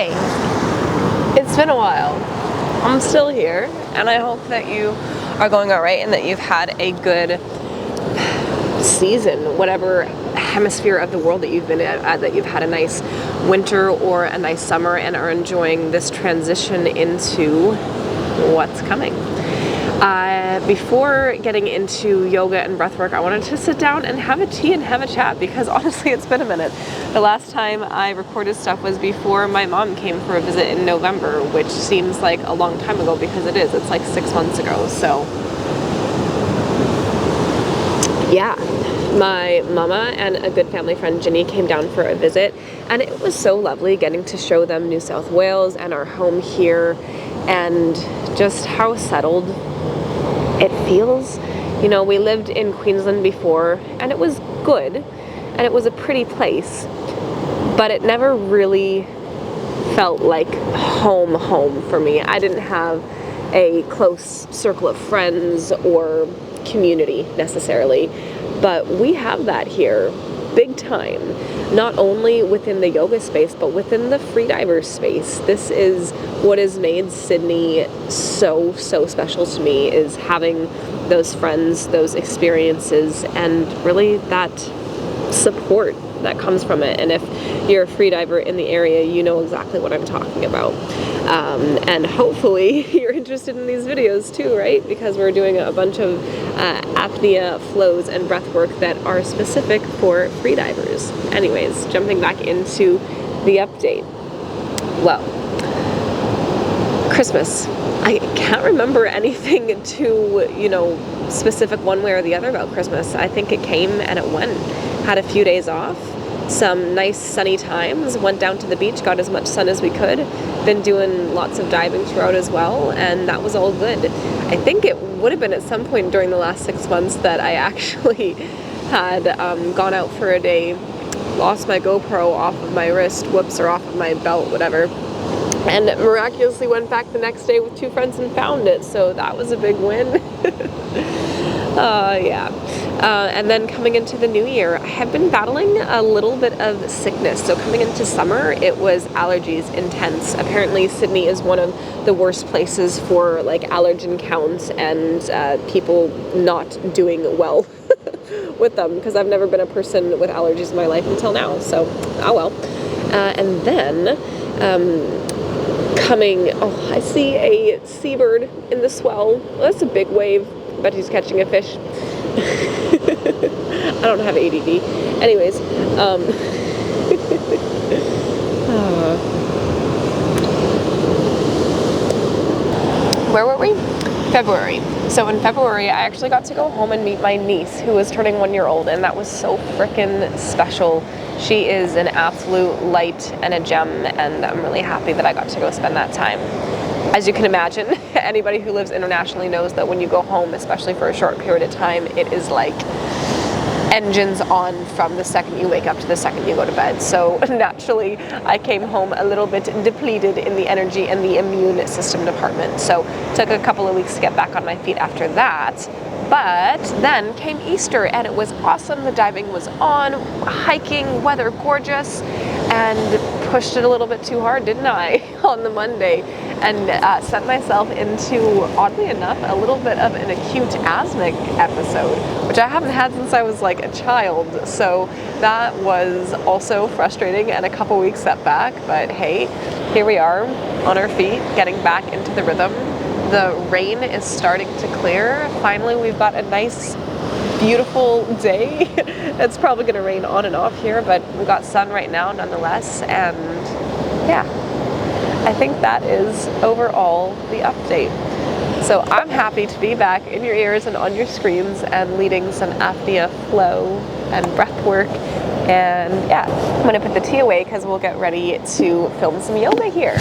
Hey, it's been a while. I'm still here, and I hope that you are going all right and that you've had a good season, whatever hemisphere of the world that you've been at, that you've had a nice winter or a nice summer and are enjoying this transition into what's coming. Before getting into yoga and breathwork, I wanted to sit down and have a tea and have a chat because honestly it's been a minute. The last time I recorded stuff was before my mom came for a visit in November, which seems like a long time ago because it is. It's like 6 months ago. So yeah, my mama and a good family friend Ginny came down for a visit, and it was so lovely getting to show them New South Wales and our home here and just how settled it feels. You know, we lived in Queensland before and it was good and it was a pretty place, but it never really felt like home for me. I didn't have a close circle of friends or community necessarily, but we have that here big time, not only within the yoga space but within the freediver space. This is what has made Sydney so special to me, is having those friends, those experiences, and really that support that comes from it. And if you're a freediver in the area, you know exactly what I'm talking about. And hopefully you're interested in these videos too, right? Because we're doing a bunch of apnea flows and breath work that are specific for freedivers. Anyways, jumping back into the update. Well, Christmas. I can't remember anything too, specific one way or the other about Christmas. I think it came and it went. Had a few days off, some nice sunny times, went down to the beach, got as much sun as we could, been doing lots of diving throughout as well, and that was all good. I think it would have been at some point during the last 6 months that I actually had gone out for a day, lost my GoPro off of my wrist, or off of my belt, whatever, and miraculously went back the next day with 2 friends and found it, so that was a big win. And then coming into the new year, I have been battling a little bit of sickness. So coming into summer, it was allergies intense. Apparently Sydney is one of the worst places for like allergen counts and people not doing well with them, because I've never been a person with allergies in my life until now. So, oh well. And then I see a seabird in the swell. Well, that's a big wave. I bet he's catching a fish. I don't have ADD. Anyways, where were we? February. So in February, I actually got to go home and meet my niece, who was turning 1 year old, and that was so freaking special. She is an absolute light and a gem, and I'm really happy that I got to go spend that time. As you can imagine, anybody who lives internationally knows that when you go home, especially for a short period of time, it is like engines on from the second you wake up to the second you go to bed. So naturally, I came home a little bit depleted in the energy and the immune system department. So it took a couple of weeks to get back on my feet after that. But then came Easter and it was awesome. The diving was on, hiking, weather gorgeous, and pushed it a little bit too hard, didn't I, on the Monday, and sent myself into, oddly enough, a little bit of an acute asthmatic episode, which I haven't had since I was like a child. So that was also frustrating and a couple weeks setback, but hey, here we are on our feet, getting back into the rhythm. The rain is starting to clear. Finally, we've got a nice, beautiful day. It's probably going to rain on and off here, but we've got sun right now nonetheless, and yeah, I think that is overall the update. So I'm happy to be back in your ears and on your screens and leading some apnea flow and breath work. And yeah, I'm going to put the tea away because we'll get ready to film some yoga here.